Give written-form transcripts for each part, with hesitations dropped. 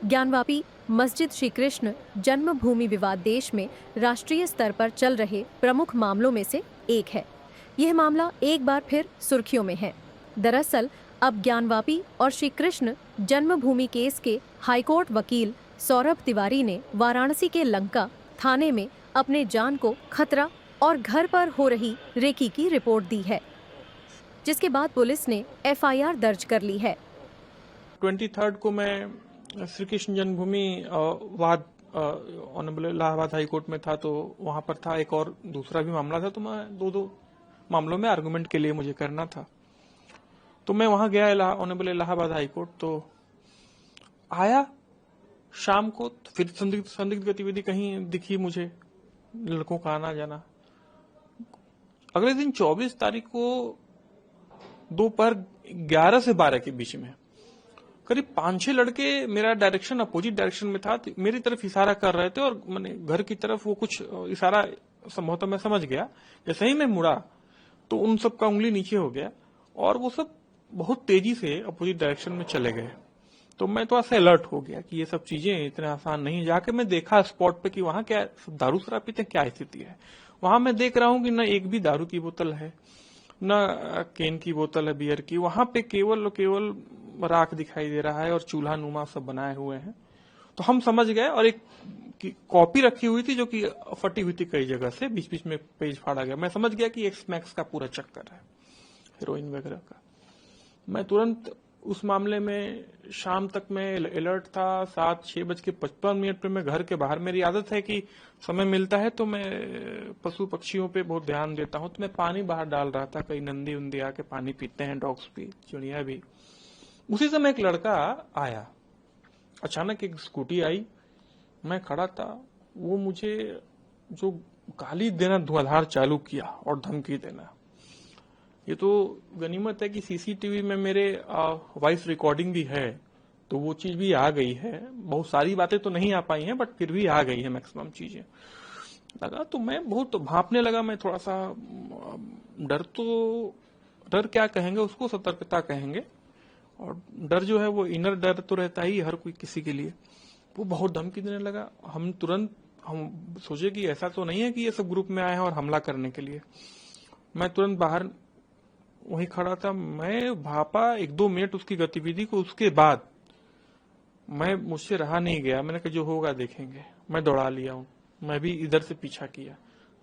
ज्ञानवापी मस्जिद श्री कृष्ण जन्मभूमि विवाद देश में राष्ट्रीय स्तर पर चल रहे प्रमुख मामलों में से एक है। यह मामला एक बार फिर सुर्खियों में है। दरअसल अब ज्ञानवापी और श्री कृष्ण जन्मभूमि केस के हाईकोर्ट वकील सौरभ तिवारी ने वाराणसी के लंका थाने में अपने जान को खतरा और घर पर हो रही रेकी की रिपोर्ट दी है, जिसके बाद पुलिस ने एफआईआर दर्ज कर ली है। 23 को मैं श्री कृष्ण जन्मभूमि वाद ऑनरेबल इलाहाबाद हाई कोर्ट में था, तो वहां पर था। एक और दूसरा भी मामला था, तो मैं दो मामलों में आर्गुमेंट के लिए मुझे करना था, तो मैं वहां गया ऑनरेबल इलाहाबाद हाई कोर्ट। तो आया शाम को, तो फिर संदिग्ध गतिविधि कहीं दिखी मुझे, लड़कों का आना जाना। अगले दिन 24 तारीख को दोपहर 11 से 12 के बीच में करीब 5-6 लड़के मेरा डायरेक्शन अपोजिट डायरेक्शन में था, मेरी तरफ इशारा कर रहे थे, और मैंने घर की तरफ वो कुछ इशारा संभवतः मैं समझ गया। जैसे ही मैं मुड़ा तो उन सब का उंगली नीचे हो गया और वो सब बहुत तेजी से अपोजिट डायरेक्शन में चले गए। तो मैं थोड़ा सा अलर्ट हो गया कि ये सब चीजें इतने आसान नहीं। जाके मैं देखा स्पॉट पे कि वहां क्या दारू शराब पीते क्या स्थिति है। वहां मैं देख रहा हूं कि न एक भी दारू की बोतल है, न केन की बोतल है बियर की। वहां पे केवल राख दिखाई दे रहा है और चूल्हा नुमा सब बनाए हुए हैं। तो हम समझ गए, और एक कॉपी रखी हुई थी जो कि फटी हुई थी कई जगह से, बीच बीच में पेज फाड़ा गया। मैं समझ गया कि एक्स मैक्स का पूरा चक्कर है, हीरोइन वगैरह का। मैं तुरंत उस मामले में शाम तक मैं अलर्ट था। 7:06:55 पे मैं घर के बाहर, मेरी आदत है कि समय मिलता है तो मैं पशु पक्षियों पे बहुत ध्यान देता हूं, तो मैं पानी बाहर डाल रहा था। कई नंदी उंदी आके पानी पीते हैं, डॉग्स भी, चिड़िया भी। उसी समय एक लड़का आया, अचानक एक स्कूटी आई, मैं खड़ा था। वो मुझे जो गाली देना धुआंधार चालू किया और धमकी देना। ये तो गनीमत है कि सीसीटीवी में मेरे वॉइस रिकॉर्डिंग भी है, तो वो चीज भी आ गई है। बहुत सारी बातें तो नहीं आ पाई हैं, बट फिर भी आ गई है मैक्सिमम चीजें। लगा तो मैं बहुत भांपने लगा। मैं थोड़ा सा डर क्या कहेंगे उसको, सतर्कता कहेंगे। और डर जो है वो इनर डर तो रहता ही हर कोई किसी के लिए। वो बहुत धमकी देने लगा। हम सोचे कि ऐसा तो नहीं है कि ये सब ग्रुप में आए हैं और हमला करने के लिए। मैं तुरंत बाहर वहीं खड़ा था। मैं भापा 1-2 मिनट उसकी गतिविधि को, उसके बाद मुझसे रहा नहीं गया। मैंने कहा जो होगा देखेंगे। मैं दौड़ा लिया हूं, मैं भी इधर से पीछा किया।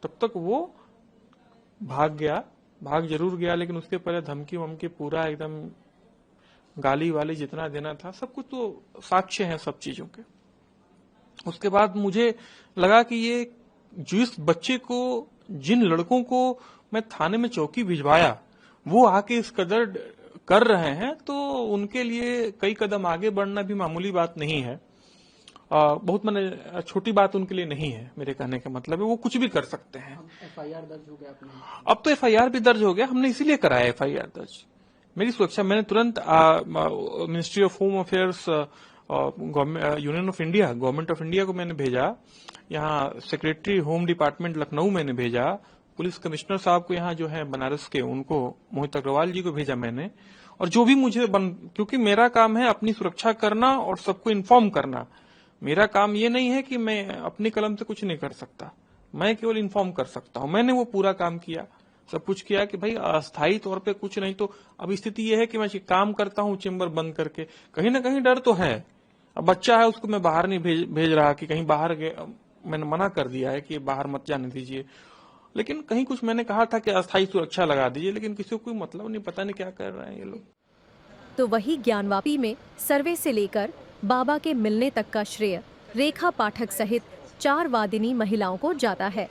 तब तक वो भाग जरूर गया, लेकिन उसके पहले धमकी वमकी पूरा एकदम गाली वाली जितना देना था, सब कुछ तो साक्ष्य है सब चीजों के। उसके बाद मुझे लगा कि ये जिस बच्चे को, जिन लड़कों को मैं थाने में चौकी भिजवाया, वो आके इस कदर कर रहे हैं, तो उनके लिए कई कदम आगे बढ़ना भी मामूली बात नहीं है। बहुत मैंने छोटी बात उनके लिए नहीं है। मेरे कहने का मतलब है वो कुछ भी कर सकते हैं। एफआईआर दर्ज हो गया अपने? अब तो एफआईआर भी दर्ज हो गया, हमने इसीलिए कराया एफआईआर दर्ज। मेरी सुरक्षा, मैंने तुरंत ministry of home affairs, union of India, government of India को मैंने भेजा। यहाँ सेक्रेटरी होम डिपार्टमेंट लखनऊ मैंने भेजा। पुलिस कमिश्नर साहब को यहाँ जो है बनारस के, उनको मोहित अग्रवाल जी को भेजा मैंने। और जो भी मुझे क्योंकि मेरा काम है अपनी सुरक्षा करना और सबको इन्फॉर्म करना। मेरा काम ये नहीं है कि मैं अपनी कलम से कुछ नहीं कर सकता, मैं केवल इन्फॉर्म कर सकता हूँ। मैंने वो पूरा काम किया, सब कुछ किया कि भाई अस्थायी तौर पे कुछ नहीं। तो अब स्थिति ये है कि मैं काम करता हूँ चेम्बर बंद करके, कहीं ना कहीं डर तो है। अब बच्चा है, उसको मैं बाहर नहीं भेज रहा कि कहीं बाहर गए। मैंने मना कर दिया है कि बाहर मत जाने दीजिए, लेकिन कहीं कुछ मैंने कहा था कि अस्थायी सुरक्षा लगा दीजिए, लेकिन किसी को कोई मतलब नहीं, पता नहीं क्या कर रहे हैं ये लोग। तो वही ज्ञानवापी में सर्वे से लेकर बाबा के मिलने तक का श्रेय रेखा पाठक सहित 4 वादिनी महिलाओं को जाता है।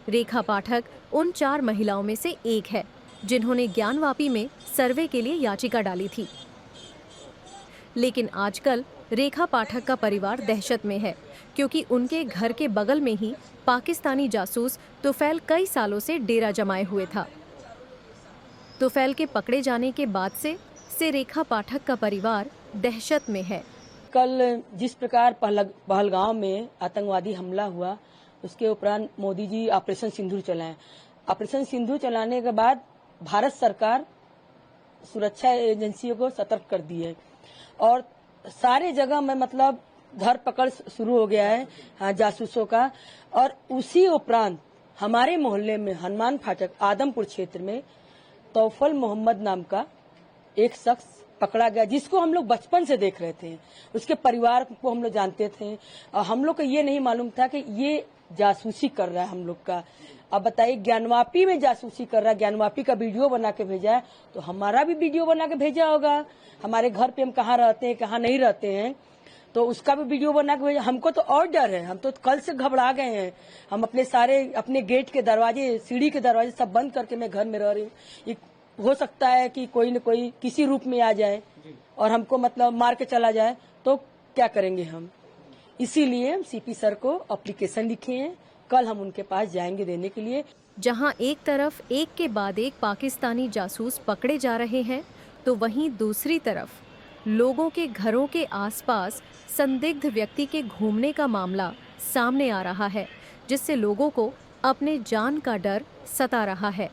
रेखा पाठक उन 4 महिलाओं में से एक है जिन्होंने ज्ञानवापी में सर्वे के लिए याचिका डाली थी। लेकिन आजकल रेखा पाठक का परिवार दहशत में है, क्योंकि उनके घर के बगल में ही पाकिस्तानी जासूस तुफैल कई सालों से डेरा जमाए हुए था। तुफैल के पकड़े जाने के बाद से रेखा पाठक का परिवार दहशत में है। कल जिस प्रकार पहलगांव में आतंकवादी हमला हुआ, उसके उपरांत मोदी जी ऑपरेशन सिंदूर चलाएं। ऑपरेशन सिंदूर चलाने के बाद भारत सरकार सुरक्षा एजेंसियों को सतर्क कर दी है और सारे जगह में मतलब धरपकड़ शुरू हो गया है जासूसों का। और उसी उपरांत हमारे मोहल्ले में हनुमान फाटक आदमपुर क्षेत्र में तौफल मोहम्मद नाम का एक शख्स पकड़ा गया, जिसको हम लोग बचपन से देख रहे थे। उसके परिवार को हम लोग जानते थे और हम लोग को ये नहीं मालूम था कि ये जासूसी कर रहा है हम लोग का। अब बताइए, ज्ञानवापी में जासूसी कर रहा है, ज्ञानवापी का वीडियो बना के भेजा है, तो हमारा भी वीडियो बना के भेजा होगा। हमारे घर पे हम कहाँ रहते हैं, कहाँ नहीं रहते हैं, तो उसका भी वीडियो बना के भेजा। हमको तो और डर है, हम तो कल से घबरा गए हैं। हम अपने गेट के दरवाजे, सीढ़ी के दरवाजे सब बंद करके मैं घर में रह रही हूँ। हो सकता है कि कोई न कोई किसी रूप में आ जाए और हमको मतलब मार के चला जाए, तो क्या करेंगे हम। इसीलिए हम सीपी सर को एप्लीकेशन लिखे हैं, कल हम उनके पास जाएंगे देने के लिए। जहां एक तरफ एक के बाद एक पाकिस्तानी जासूस पकड़े जा रहे हैं, तो वहीं दूसरी तरफ लोगों के घरों के आसपास संदिग्ध व्यक्ति के घूमने का मामला सामने आ रहा है, जिससे लोगों को अपने जान का डर सता रहा है।